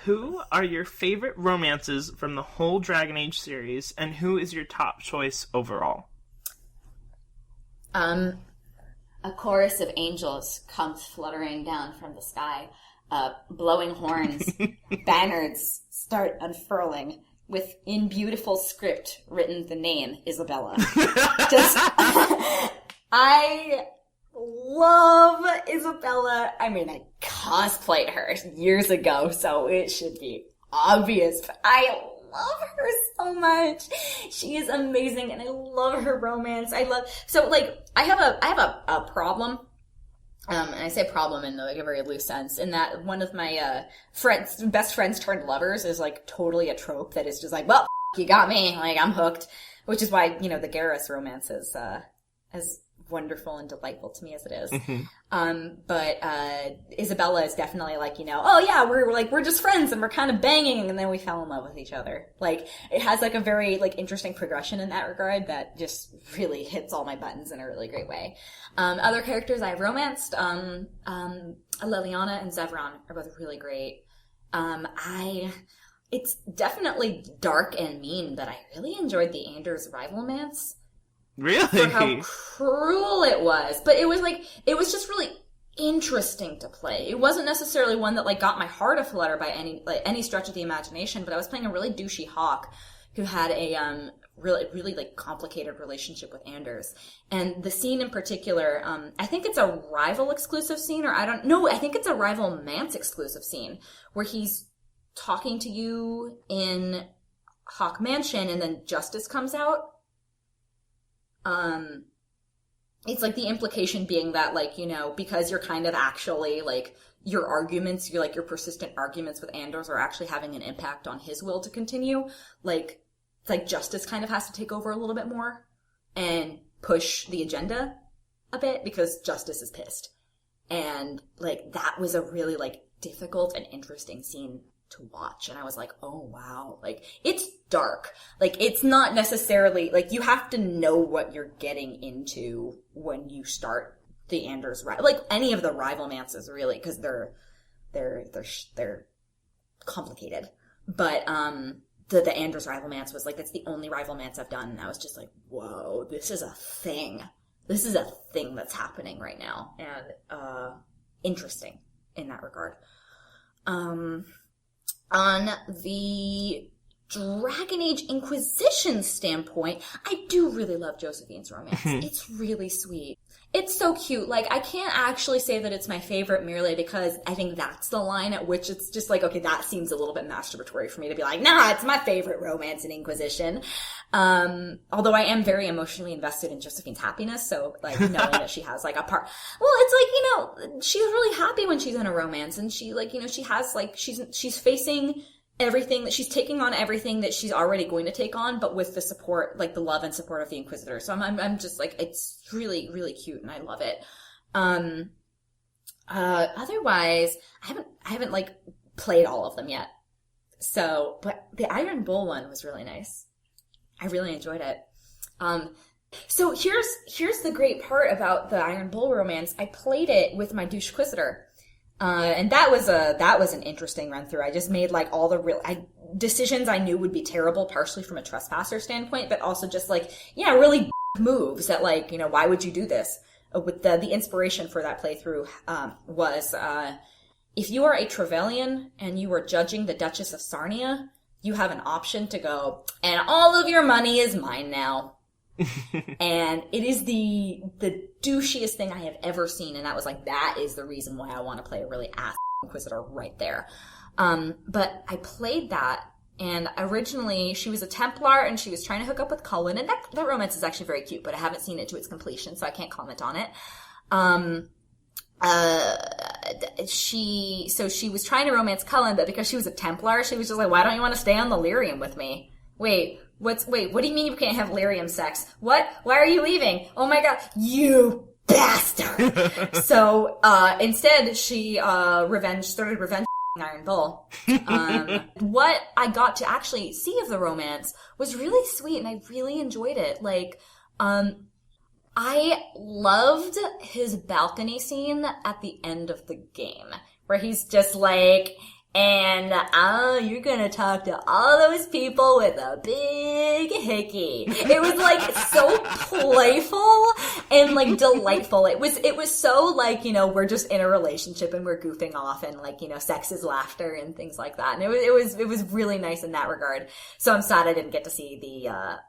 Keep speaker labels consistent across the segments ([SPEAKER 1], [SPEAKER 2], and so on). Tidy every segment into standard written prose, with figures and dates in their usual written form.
[SPEAKER 1] Who are your favorite romances from the whole Dragon Age series, and who is your top choice overall?
[SPEAKER 2] A chorus of angels comes fluttering down from the sky, blowing horns, banners start unfurling, with, in beautiful script, written the name Isabella. I love Isabella. I mean, I cosplayed her years ago, so it should be obvious, but I love her so much. She is amazing, and I love her romance. I have a problem. And I say problem in like a very loose sense, in that one of my best friends turned lovers is like totally a trope that is just like, well, you got me, like I'm hooked, which is why, you know, the Garrus romance is as wonderful and delightful to me as it is. But Isabella is definitely like, you know, oh yeah, we're just friends and we're kind of banging, and then we fell in love with each other. Like, it has like a very like interesting progression in that regard that just really hits all my buttons in a really great way. Other characters I've romanced, Leliana and Zevran are both really great. It's definitely dark and mean, but I really enjoyed the Anders rivalmance.
[SPEAKER 1] Really?
[SPEAKER 2] For how cruel it was. But it was just really interesting to play. It wasn't necessarily one that like got my heart aflutter by any stretch of the imagination, but I was playing a really douchey hawk who had a really, really like complicated relationship with Anders. And the scene in particular, I think it's a rival exclusive scene, I think it's a rival Mance exclusive scene where he's talking to you in Hawk Mansion and then Justice comes out. It's like the implication being that, like, you know, because you're kind of actually, like, your persistent arguments with Anders are actually having an impact on his will to continue, like, it's like Justice kind of has to take over a little bit more and push the agenda a bit because Justice is pissed. And, like, that was a really, like, difficult and interesting scene to watch, and I was like, oh wow, like, it's dark, like, it's not necessarily like you have to know what you're getting into when you start the Anders like any of the rivalmances really, because they're complicated, but the Anders rivalmance was like, that's the only rivalmance I've done, and I was just like, whoa, this is a thing that's happening right now, and interesting in that regard. On the Dragon Age Inquisition standpoint, I do really love Josephine's romance. It's really sweet. It's so cute. Like, I can't actually say that it's my favorite merely because I think that's the line at which it's just like, okay, that seems a little bit masturbatory for me to be like, nah, it's my favorite romance in Inquisition. Although I am very emotionally invested in Josephine's happiness, so, like, knowing that she has, like, a part... Well, it's like, you know, she's really happy when she's in a romance, and she, like, you know, she has, like, she's facing everything, that she's taking on everything that she's already going to take on, but with the support, like, the love and support of the Inquisitor. So I'm just, like, it's really, really cute, and I love it. Otherwise, I haven't, like, played all of them yet. So, but the Iron Bull one was really nice. I really enjoyed it. So here's the great part about the Iron Bull romance. I played it with my Douchequisitor. And that was an interesting run through. I just made like all the decisions I knew would be terrible, partially from a trespasser standpoint, but also just like, yeah, really moves that, like, you know, why would you do this? With the inspiration for that playthrough, was, if you are a Trevelyan and you are judging the Duchess of Sarnia, you have an option to go, and all of your money is mine now. And it is the douchiest thing I have ever seen, and that was like, that is the reason why I want to play a really ass Inquisitor right there. But I played that, and originally she was a Templar and she was trying to hook up with Cullen, and that romance is actually very cute, but I haven't seen it to its completion, so I can't comment on it. She was trying to romance Cullen, but because she was a Templar, she was just like, why don't you want to stay on the Lyrium with me? Wait, what do you mean you can't have Lyrium sex? What? Why are you leaving? Oh my god, you bastard! So, instead, she, started revenge Iron Bull. What I got to actually see of the romance was really sweet, and I really enjoyed it. Like, I loved his balcony scene at the end of the game, where he's just like, And you're gonna talk to all those people with a big hickey. It was like so playful and like delightful. It was so like, you know, we're just in a relationship and we're goofing off and like, you know, sex is laughter and things like that. And it was really nice in that regard. So I'm sad I didn't get to see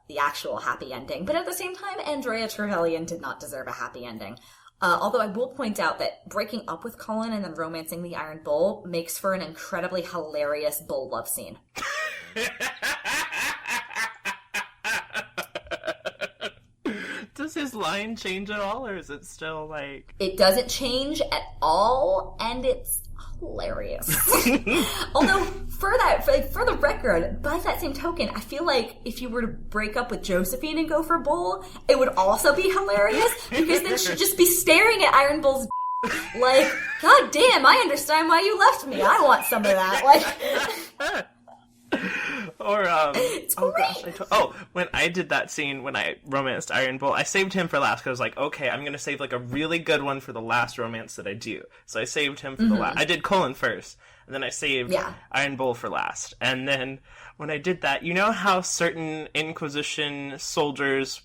[SPEAKER 2] the actual happy ending. But at the same time, Andrea Trevelyan did not deserve a happy ending. Although I will point out that breaking up with Cullen and then romancing the Iron Bull makes for an incredibly hilarious bull love scene.
[SPEAKER 1] Does his line change at all, or is it still like...
[SPEAKER 2] It doesn't change at all, and it's hilarious. Although, for the record, by that same token, I feel like if you were to break up with Josephine and go for Bull, it would also be hilarious, because then she'd just be staring at Iron Bull's like, God damn, I understand why you left me. I want some of that. Like...
[SPEAKER 1] Or,
[SPEAKER 2] it's great.
[SPEAKER 1] When I did that scene, when I romanced Iron Bull, I saved him for last, because I was like, okay, I'm gonna save, like, a really good one for the last romance that I do. So I saved him for the last. I did Cullen first, and then I saved Iron Bull for last. And then, when I did that, you know how certain Inquisition soldiers,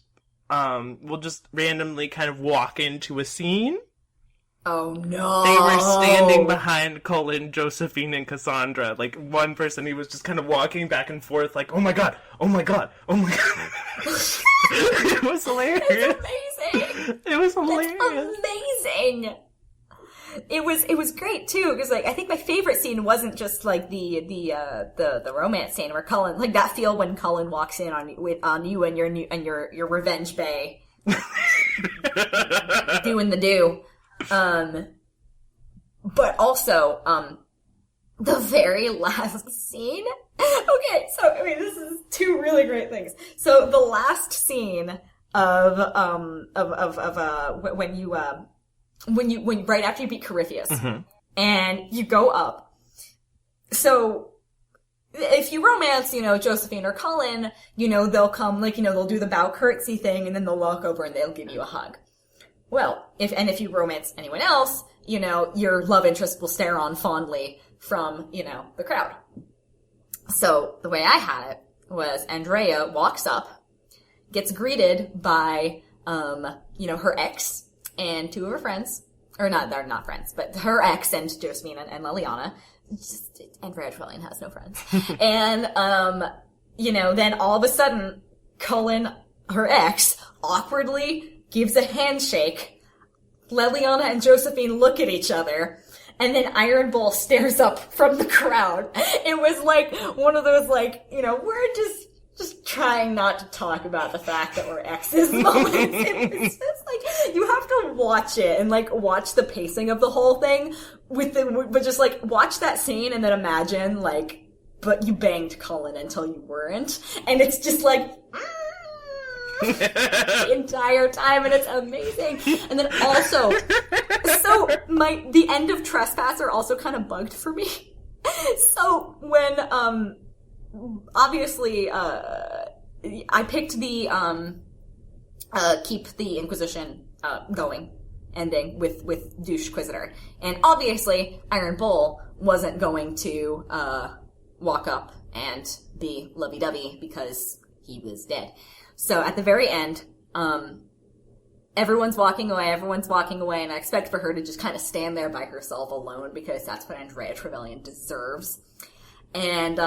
[SPEAKER 1] will just randomly kind of walk into a scene?
[SPEAKER 2] Oh no.
[SPEAKER 1] They were standing behind Cullen, Josephine, and Cassandra. Like, one person, he was just kind of walking back and forth, like, oh my god, oh my god, oh my god. It was hilarious.
[SPEAKER 2] It's amazing.
[SPEAKER 1] It was hilarious.
[SPEAKER 2] It's amazing. It was great too, because like I think my favorite scene wasn't just like the romance scene where Cullen, like that feel when Cullen walks in on you and your revenge bay doing the do. But also, the very last scene. Okay, so, I mean, this is two really great things. So, the last scene of when right after you beat Corypheus, and you go up. So, if you romance, you know, Josephine or Cullen, you know, they'll come, like, you know, they'll do the bow curtsy thing, and then they'll walk over and they'll give you a hug. Well, if you romance anyone else, you know, your love interest will stare on fondly from, you know, the crowd. So, the way I had it was Andrea walks up, gets greeted by, you know, her ex and two of her friends. Or not, they're not friends, but her ex and Josephine and Liliana. Andrea Trevelyan has no friends. And, you know, then all of a sudden, Cullen, her ex, awkwardly gives a handshake. Liliana and Josephine look at each other, and then Iron Bull stares up from the crowd. It was like one of those, like, you know, we're just trying not to talk about the fact that we're exes moments. It's just like, you have to watch it and like watch the pacing of the whole thing but just like watch that scene and then imagine like, but you banged Cullen until you weren't. And it's just like, the entire time, and it's amazing. And then also, so the end of Trespasser also kind of bugged for me. So when obviously I picked the keep the Inquisition going ending with Douche Inquisitor, and obviously Iron Bull wasn't going to walk up and be lovey-dovey because he was dead. So at the very end, everyone's walking away, and I expect for her to just kind of stand there by herself alone, because that's what Andrea Trevelyan deserves. And,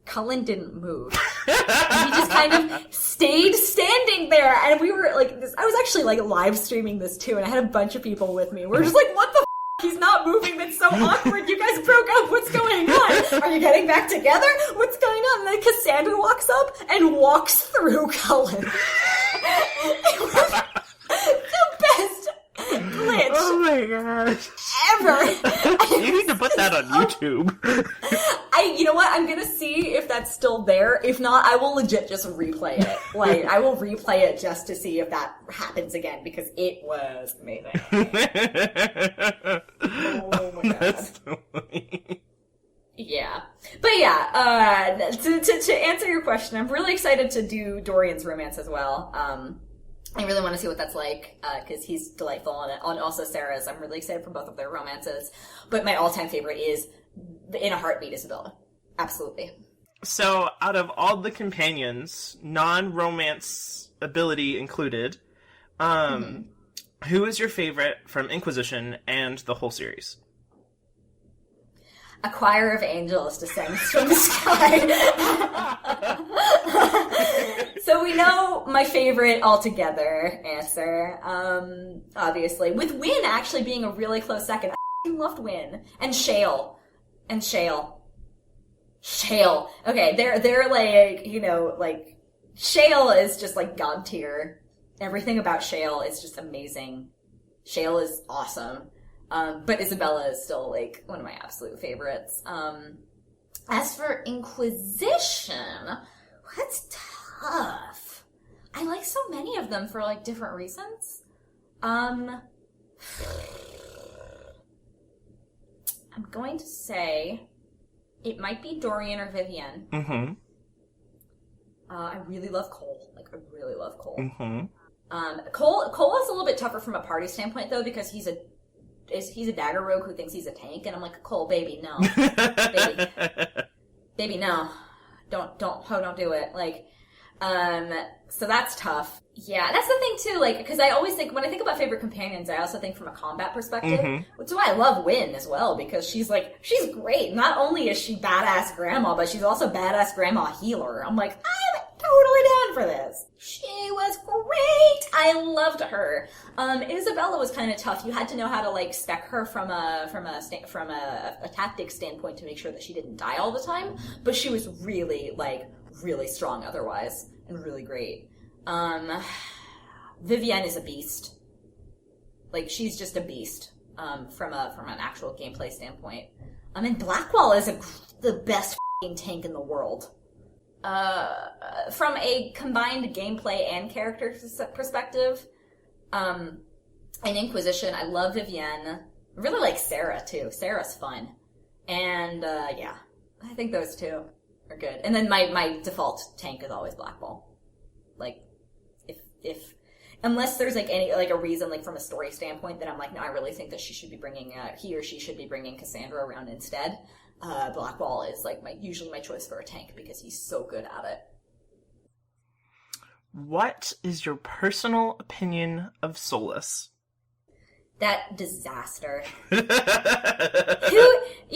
[SPEAKER 2] Cullen didn't move. And he just kind of stayed standing there, and we were like, I was actually like live streaming this too, and I had a bunch of people with me. We're just like, what the f***? He's not moving. That's so awkward. You guys broke up. What's going on? Are you getting back together? What's going on? And then Cassandra walks up and walks through Cullen. It was the best glitch.
[SPEAKER 1] Oh my gosh.
[SPEAKER 2] Ever.
[SPEAKER 1] You need to put that on YouTube.
[SPEAKER 2] You know what? I'm gonna see if that's still there. If not, I will legit just replay it. Like, I will replay it just to see if that happens again, because it was amazing. Oh my god.
[SPEAKER 1] That's so funny.
[SPEAKER 2] Yeah. But yeah, to answer your question, I'm really excited to do Dorian's romance as well. I really want to see what that's like, because he's delightful, and also Sarah's. I'm really excited for both of their romances. But my all-time favorite is in a heartbeat, Isabella. Absolutely.
[SPEAKER 1] So, out of all the companions, non-romance ability included, who is your favorite from Inquisition and the whole series?
[SPEAKER 2] A choir of angels descends from the sky. So we know my favorite altogether answer, obviously. With Wynn actually being a really close second. I loved Wynn. And Shale. Shale. Okay, they're like, you know, like, Shale is just like god tier. Everything about Shale is just amazing. Shale is awesome. But Isabella is still, like, one of my absolute favorites. As for Inquisition, that's tough. I like so many of them for, like, different reasons. I'm going to say it might be Dorian or Vivienne.
[SPEAKER 1] Mm-hmm.
[SPEAKER 2] I really love Cole. Like, I really love Cole.
[SPEAKER 1] Mm-hmm.
[SPEAKER 2] Cole is a little bit tougher from a party standpoint, though, because he's a dagger rogue who thinks he's a tank, and I'm like, Cole, baby, no. baby, no. Don't do it. Like, so that's tough. Yeah, that's the thing, too, like, because I always think, when I think about favorite companions, I also think from a combat perspective, which is why I love Wynn as well, because she's great. Not only is she badass grandma, but she's also badass grandma healer. I'm like, I'm totally down for this. She was great. I loved her. Isabella was kind of tough. You had to know how to, like, spec her from a tactic standpoint to make sure that she didn't die all the time, but she was really, like, really strong otherwise, and really great. Vivienne is a beast. Like, she's just a beast, from an actual gameplay standpoint. And Blackwall is the best f***ing tank in the world. From a combined gameplay and character perspective, in Inquisition, I love Vivienne. I really like Sarah, too. Sarah's fun. And, yeah, I think those two are good. And then my default tank is always Blackwall. Like, if unless there's, like, any, like, a reason, like, from a story standpoint that I'm like, no, I really think that he or she should be bringing Cassandra around instead, Blackwall is, like, usually my choice for a tank because he's so good at it.
[SPEAKER 1] What is your personal opinion of Solas?
[SPEAKER 2] That disaster. You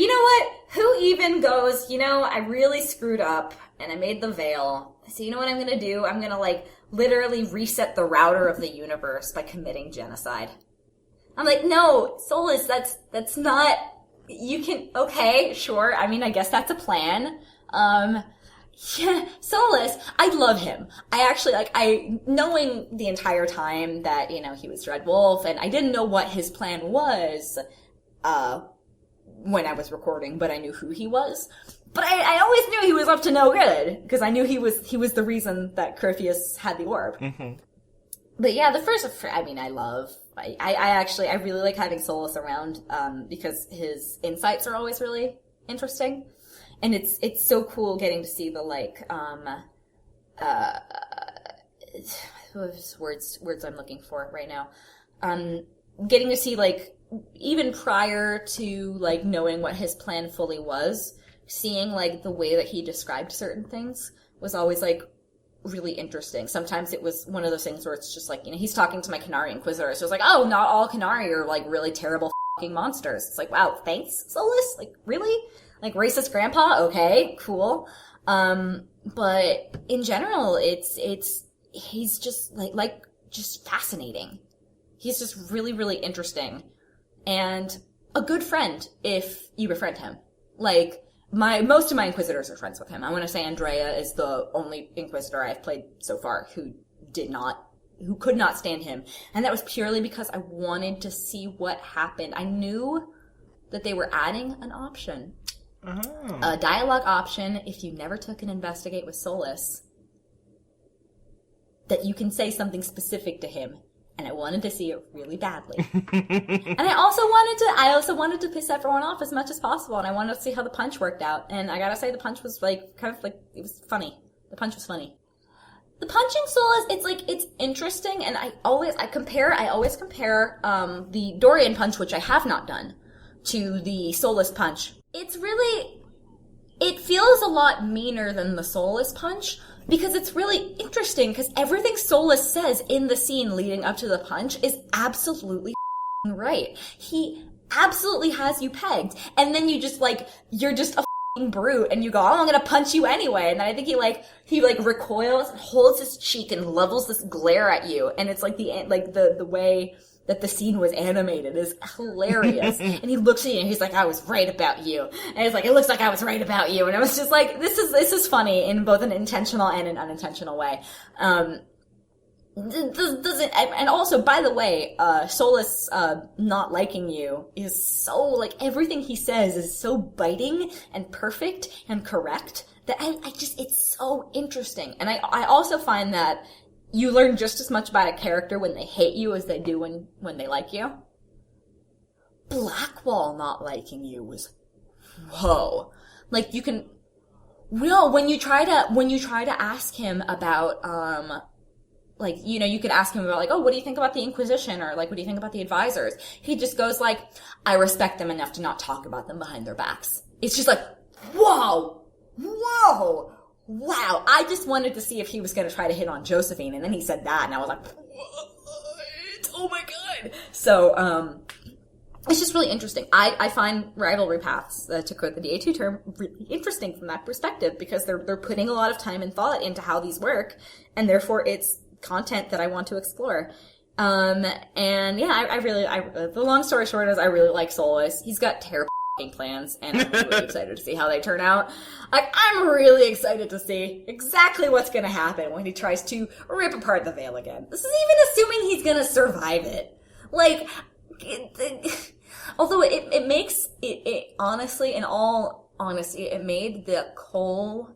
[SPEAKER 2] know what? Who even goes, you know, I really screwed up and I made the veil. So you know what I'm gonna do? I'm gonna, like, literally reset the router of the universe by committing genocide. I'm like, no, Solas, that's not, you can, okay, sure, I mean, I guess that's a plan. Yeah, Solas, I love him. I actually, like, knowing the entire time that, you know, he was Red Wolf, and I didn't know what his plan was, when I was recording, but I knew who he was. But I always knew he was up to no good, because I knew he was the reason that Corypheus had the orb. Mm-hmm. But yeah, the first, I mean, I really like having Solas around, because his insights are always really interesting. And it's so cool getting to see the, like, words I'm looking for right now. Getting to see, like, even prior to, like, knowing what his plan fully was, seeing, like, the way that he described certain things was always, like, really interesting. Sometimes it was one of those things where it's just like, you know, he's talking to my Qunari Inquisitor, so it's like, oh, not all Qunari are, like, really terrible f***ing monsters. It's like, wow, thanks, Solas? Like, really? Like, racist grandpa? Okay, cool. But in general, he's just, just fascinating. He's just really, really interesting. And a good friend if you befriend him. Like, most of my Inquisitors are friends with him. I want to say Andrea is the only Inquisitor I've played so far who could not stand him. And that was purely because I wanted to see what happened. I knew that they were adding an option. Oh. A dialogue option, if you never took an investigate with Solas, that you can say something specific to him. And I wanted to see it really badly. And I also wanted to piss everyone off as much as possible, and I wanted to see how the punch worked out. And I gotta say, the punch was, like, kind of, like, it was funny. The punch was funny. The punching Solas, it's interesting, and I always compare, the Dorian punch, which I have not done, to the Solas punch. it feels a lot meaner than the Soulless punch, because it's really interesting, because everything Soulless says in the scene leading up to the punch is absolutely right. He absolutely has you pegged, and then you just, like, you're just a brute, and you go, oh, I'm gonna punch you anyway, and then I think he recoils and holds his cheek and levels this glare at you, and it's like the way that the scene was animated is hilarious. And he looks at you and he's like, I was right about you. And it's like, it looks like I was right about you. And I was just like, this is funny in both an intentional and an unintentional way. And also, by the way, Soulless, not liking you is so, like, everything he says is so biting and perfect and correct that it's so interesting. And I also find that you learn just as much about a character when they hate you as they do when they like you. Blackwall not liking you was, whoa. Like, when you try to ask him about, like, you know, you could ask him about, like, oh, what do you think about the Inquisition? Or, like, what do you think about the advisors? He just goes, like, I respect them enough to not talk about them behind their backs. It's just like, whoa! Wow, I just wanted to see if he was going to try to hit on Josephine, and then he said that, and I was like, what? Oh my god! So, it's just really interesting. I find rivalry paths, to quote the DA2 term, really interesting from that perspective, because they're putting a lot of time and thought into how these work, and therefore it's content that I want to explore. And yeah, the long story short is I really like Soulless. He's got terrible plans, and I'm really excited to see how they turn out. Like, I'm really excited to see exactly what's gonna happen when he tries to rip apart the Veil again. This is even assuming he's gonna survive it. Like, although it makes it honestly, in all honesty, it made the Cole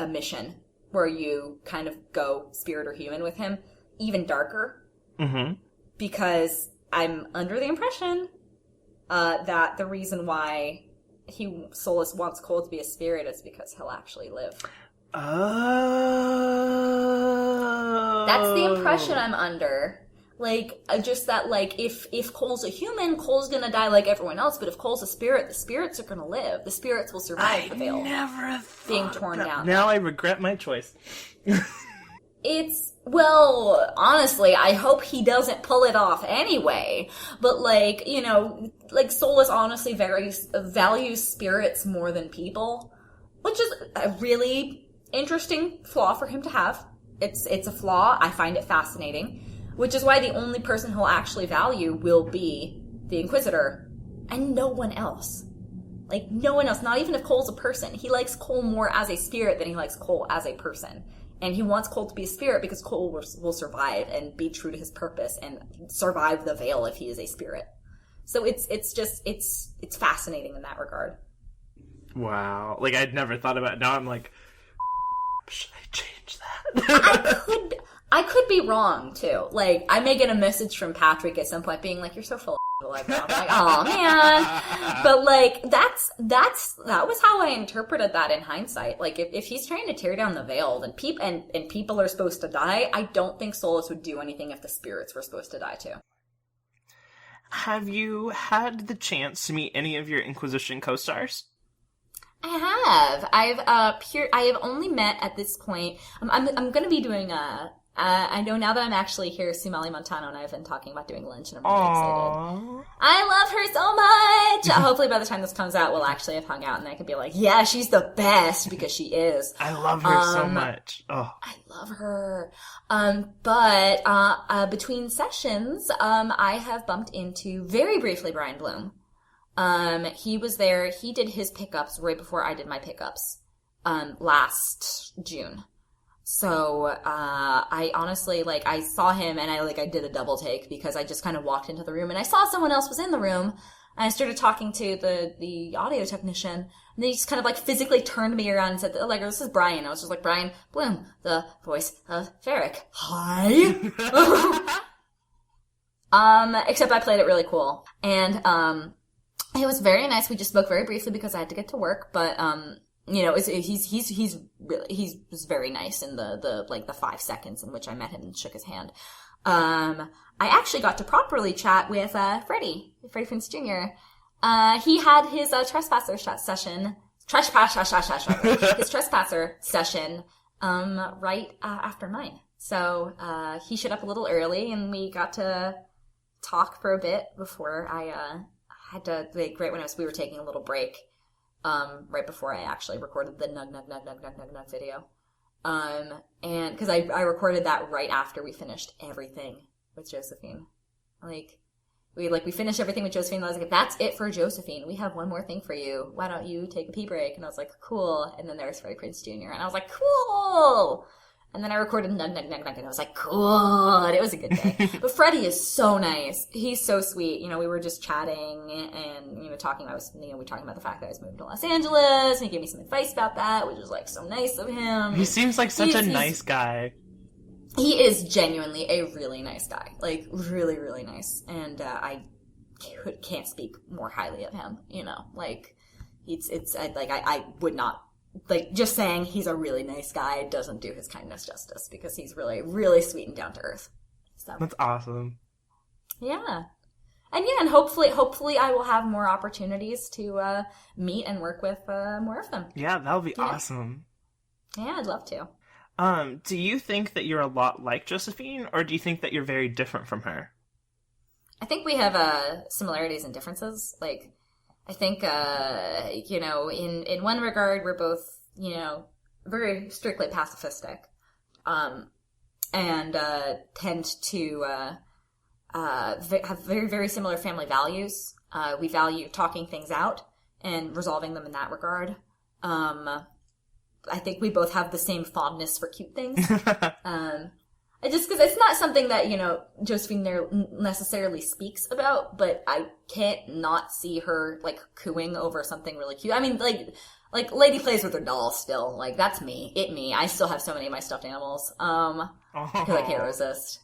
[SPEAKER 2] mission where you kind of go spirit or human with him even darker. Mm-hmm. Because I'm under the impression that the reason why Soulless wants Cole to be a spirit is because he'll actually live.
[SPEAKER 1] Oh.
[SPEAKER 2] That's the impression I'm under. Like, just that, like, if Cole's a human, Cole's gonna die like everyone else, but if Cole's a spirit, the spirits are gonna live. The spirits will survive the Veil being torn down.
[SPEAKER 1] Now I regret my choice.
[SPEAKER 2] Well, honestly, I hope he doesn't pull it off anyway. But, like, you know, like, Soulless honestly values spirits more than people, which is a really interesting flaw for him to have. It's a flaw. I find it fascinating, which is why the only person he'll actually value will be the Inquisitor, and no one else. Like, no one else. Not even if Cole's a person. He likes Cole more as a spirit than he likes Cole as a person. And he wants Cole to be a spirit because Cole will survive and be true to his purpose and survive the Veil if he is a spirit. So it's fascinating in that regard.
[SPEAKER 1] Wow. Like, I'd never thought about it. Now I'm like, should I change that?
[SPEAKER 2] I could be wrong, too. Like, I may get a message from Patrick at some point being like, you're so full of like, I'm like, oh man. But, like, that was how I interpreted that in hindsight. Like, if he's trying to tear down the Veil, then people are supposed to die, I don't think Soulless would do anything if the spirits were supposed to die, too.
[SPEAKER 1] Have you had the chance to meet any of your Inquisition co-stars?
[SPEAKER 2] I have. I have only met at this point. I'm going to be doing I know now that I'm actually here, Sumali Montano and I have been talking about doing Lynch, and I'm really excited. I love her so much! Hopefully by the time this comes out, we'll actually have hung out, and I can be like, yeah, she's the best, because she is.
[SPEAKER 1] I love her so much. Oh.
[SPEAKER 2] I love her. But between sessions, I have bumped into, very briefly, Brian Bloom. He was there, he did his pickups right before I did my pickups, last June. So, I honestly, like, I saw him and I did a double take because I just kind of walked into the room and I saw someone else was in the room and I started talking to the audio technician and then he just kind of like physically turned me around and said, like, this is Brian. I was just like, Brian Bloom, the voice of Varric. Hi. Except I played it really cool. And, it was very nice. We just spoke very briefly because I had to get to work, but, you know, he was very nice in the 5 seconds in which I met him and shook his hand. I actually got to properly chat with Freddie Prinze Jr. He had his trespasser session, his trespasser session right after mine. So he showed up a little early, and we got to talk for a bit before I had to, like, right when we were taking a little break, right before I actually recorded the nug video. And because I recorded that right after we finished everything with Josephine. We finished everything with Josephine, and I was like, that's it for Josephine. We have one more thing for you. Why don't you take a pee break? And I was like, cool. And then there was Freddie Prinze Jr., and I was like, cool. And then I recorded nug, and I was like, cool. And it was a good day. But Freddie is so nice. He's so sweet. You know, we were just chatting and, you know, talking about the fact that I was moving to Los Angeles, and he gave me some advice about that, which was, like, so nice of him.
[SPEAKER 1] He seems like such a nice guy.
[SPEAKER 2] He is genuinely a really nice guy. Like, really, really nice. And I can't speak more highly of him, you know. Like, I would not, like, just saying he's a really nice guy doesn't do his kindness justice, because he's really, really sweet and down to earth. So
[SPEAKER 1] that's awesome.
[SPEAKER 2] Yeah. And hopefully I will have more opportunities to meet and work with more of them.
[SPEAKER 1] Yeah, that would be awesome.
[SPEAKER 2] Yeah, I'd love to.
[SPEAKER 1] Do you think that you're a lot like Josephine, or do you think that you're very different from her?
[SPEAKER 2] I think we have similarities and differences. Like, I think, you know, in one regard, we're both, you know, very strictly pacifistic, and tend to have very, very similar family values. We value talking things out and resolving them in that regard. I think we both have the same fondness for cute things. Just because it's not something that, you know, Josephine necessarily speaks about, but I can't not see her, like, cooing over something really cute. I mean, like Lady plays with her doll still. Like, that's me. I still have so many of my stuffed animals. Because I can't resist.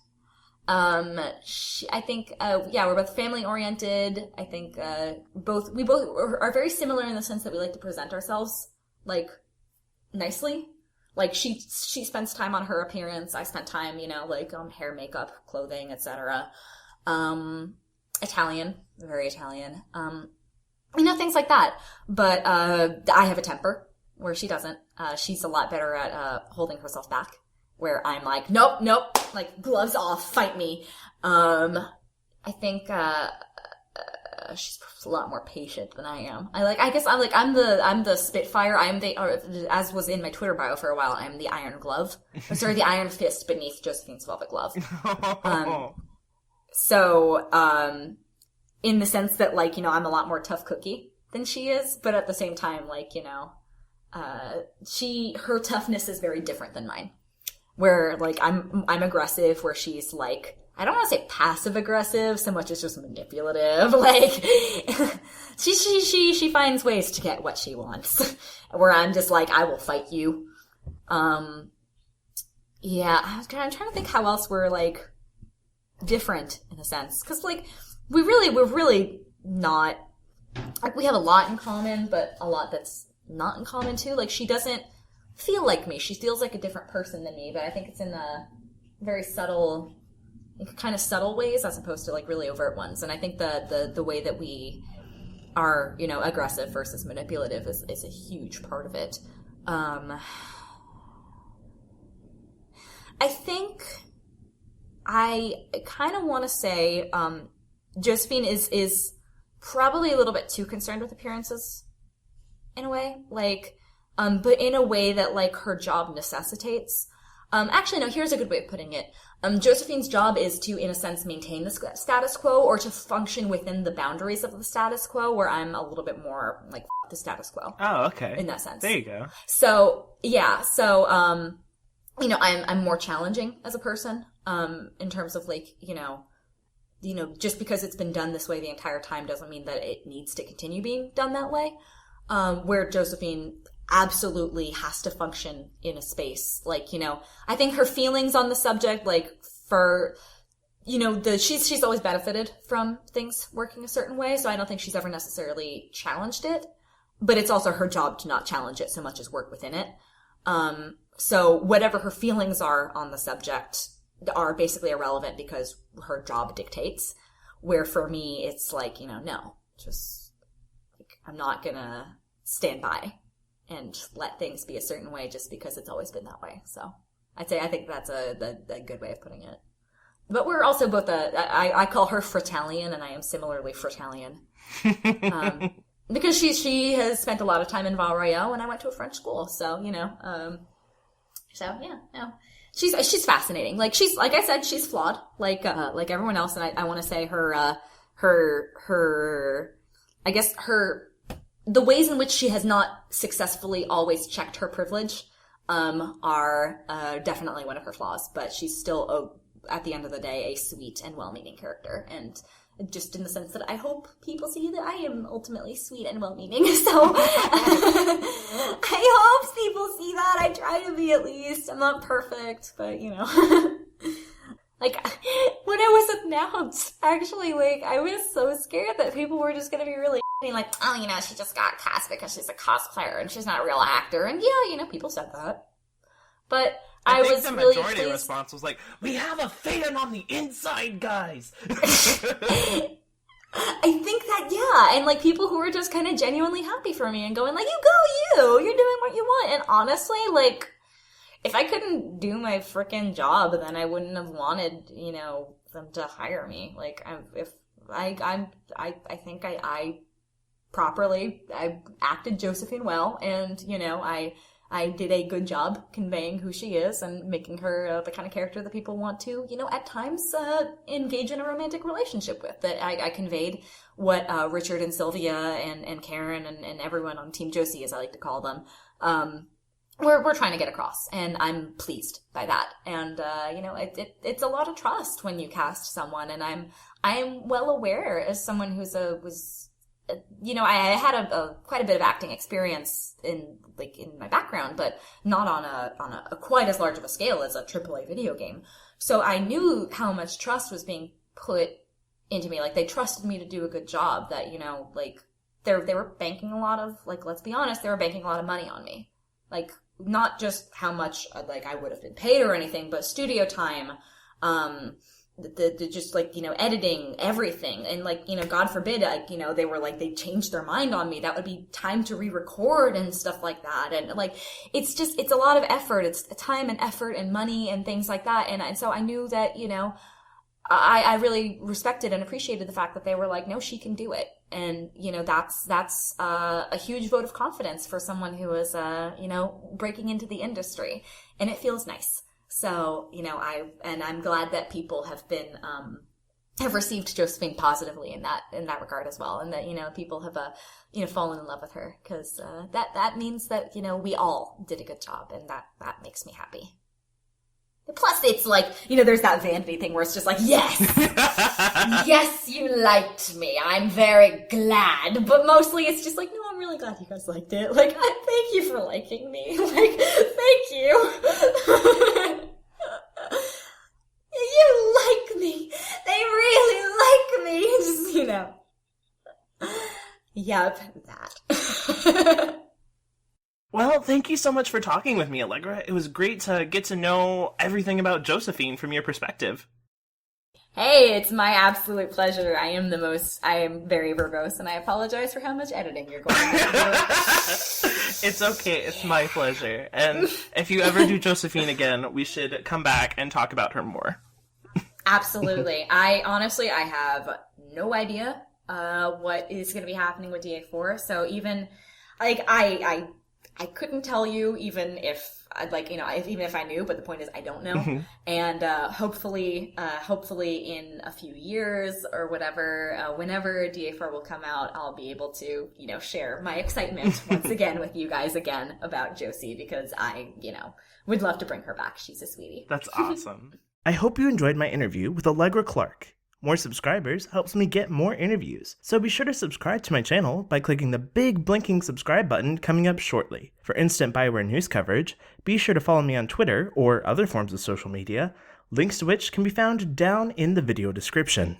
[SPEAKER 2] I think, we're both family oriented. I think, we both are very similar in the sense that we like to present ourselves, like, nicely. Like, she spends time on her appearance. I spent time, you know, like, hair, makeup, clothing, etc. Italian. Very Italian. You know, things like that. But, I have a temper, where she doesn't. She's a lot better at, holding herself back. Where I'm like, nope, like, gloves off, fight me. I think, she's a lot more patient than I am. I'm the Spitfire. As was in my Twitter bio for a while, I'm the Iron Glove. The Iron Fist beneath Josephine's velvet glove. In the sense that, like, you know, I'm a lot more tough cookie than she is, but at the same time, like, you know, her toughness is very different than mine. Where, like, I'm aggressive, where she's, like, I don't want to say passive aggressive so much as just manipulative. Like, she finds ways to get what she wants. Where I'm just like, I will fight you. Yeah, I'm trying to think how else we're, like, different in a sense. Cause, like, we're really not, like, we have a lot in common, but a lot that's not in common too. Like, she doesn't feel like me. She feels like a different person than me, but I think it's in a very subtle, kind of subtle ways as opposed to, like, really overt ones. And I think the way that we are, you know, aggressive versus manipulative is a huge part of it. I think I kind of want to say Josephine is probably a little bit too concerned with appearances in a way, like, but in a way that, like, her job necessitates. Actually, no, here's a good way of putting it. Josephine's job is to, in a sense, maintain the status quo, or to function within the boundaries of the status quo, where I'm a little bit more, like, the status quo.
[SPEAKER 1] Oh, okay.
[SPEAKER 2] In that sense.
[SPEAKER 1] There you go.
[SPEAKER 2] So, yeah, you know, I'm more challenging as a person, in terms of, like, you know, just because it's been done this way the entire time doesn't mean that it needs to continue being done that way. Where Josephine absolutely has to function in a space. Like, you know, I think her feelings on the subject, like, for, you know, she's always benefited from things working a certain way, so I don't think she's ever necessarily challenged it. But it's also her job to not challenge it so much as work within it. So whatever her feelings are on the subject, are basically irrelevant because her job dictates. Where for me, it's like, no, just like, I'm not gonna stand by and let things be a certain way just because it's always been that way. So I think that's a good way of putting it. But we're also both I call her Fratalian, and I am similarly Fratalian. Because she has spent a lot of time in Val Royeaux, and I went to a French school, so, She's fascinating. Like, like I said, she's flawed, like everyone else, and I want to say the ways in which she has not successfully always checked her privilege, are, definitely one of her flaws, but she's still, at the end of the day, a sweet and well-meaning character, and just in the sense that I hope people see that I am ultimately sweet and well-meaning, so I hope people see that. I try to be, at least. I'm not perfect, but, like, when it was announced, actually, like, I was so scared that people were just gonna be really like, oh, she just got cast because she's a cosplayer and she's not a real actor, and yeah, people said that, but I think was the majority really pleased.
[SPEAKER 1] Response was like, we have a fan on the inside, guys.
[SPEAKER 2] I think that, yeah, and like people who were just kind of genuinely happy for me and going like, you're doing what you want. And honestly, like, if I couldn't do my freaking job, then I wouldn't have wanted, them to hire me. Like, I think I properly, I acted Josephine well, and, I did a good job conveying who she is and making her the kind of character that people want to, at times engage in a romantic relationship with. That I conveyed what Richard and Sylvia and Karen and everyone on Team Josie, as I like to call them, we're trying to get across. And I'm pleased by that. And, it's a lot of trust when you cast someone. And I'm well aware, as someone who's I had quite a bit of acting experience in my background, but not on a quite as large of a scale as a AAA video game. So I knew how much trust was being put into me. Like, they trusted me to do a good job, that, they were banking a lot of, let's be honest, they were banking a lot of money on me. Like, not just how much, I would have been paid or anything, but studio time, the just editing everything, and God forbid they were they changed their mind on me, that would be time to re-record and stuff like that, and it's a lot of effort. It's time and effort and money and things like that, and so I knew that I really respected and appreciated the fact that they were like, no, she can do it, and that's a huge vote of confidence for someone who is breaking into the industry, and it feels nice. So, I'm glad that people have been, have received Josephine positively in that regard as well. And that, people have, fallen in love with her, because, that means that, we all did a good job, and that makes me happy. Plus, it's there's that vanity thing where it's just like, yes, yes, you liked me. I'm very glad. But mostly it's just like, no, I'm really glad you guys liked it. Thank you for liking me. Thank you. You like me. They really like me. Just, Yep, that.
[SPEAKER 1] Well, thank you so much for talking with me, Allegra. It was great to get to know everything about Josephine from your perspective.
[SPEAKER 2] Hey, it's my absolute pleasure. I am very verbose, and I apologize for how much editing you're going to do.
[SPEAKER 1] It's okay. It's my pleasure. And if you ever do Josephine again, we should come back and talk about her more.
[SPEAKER 2] Absolutely. I have no idea what is going to be happening with DA4. So even, I couldn't tell you, even if even if I knew, but the point is I don't know. Mm-hmm. And hopefully in a few years or whatever, whenever DA4 will come out, I'll be able to, share my excitement once again with you guys again about Josie, because I, would love to bring her back. She's a sweetie.
[SPEAKER 1] That's awesome. I hope you enjoyed my interview with Allegra Clark. More subscribers helps me get more interviews, so be sure to subscribe to my channel by clicking the big blinking subscribe button coming up shortly. For instant BioWare news coverage, be sure to follow me on Twitter or other forms of social media, links to which can be found down in the video description.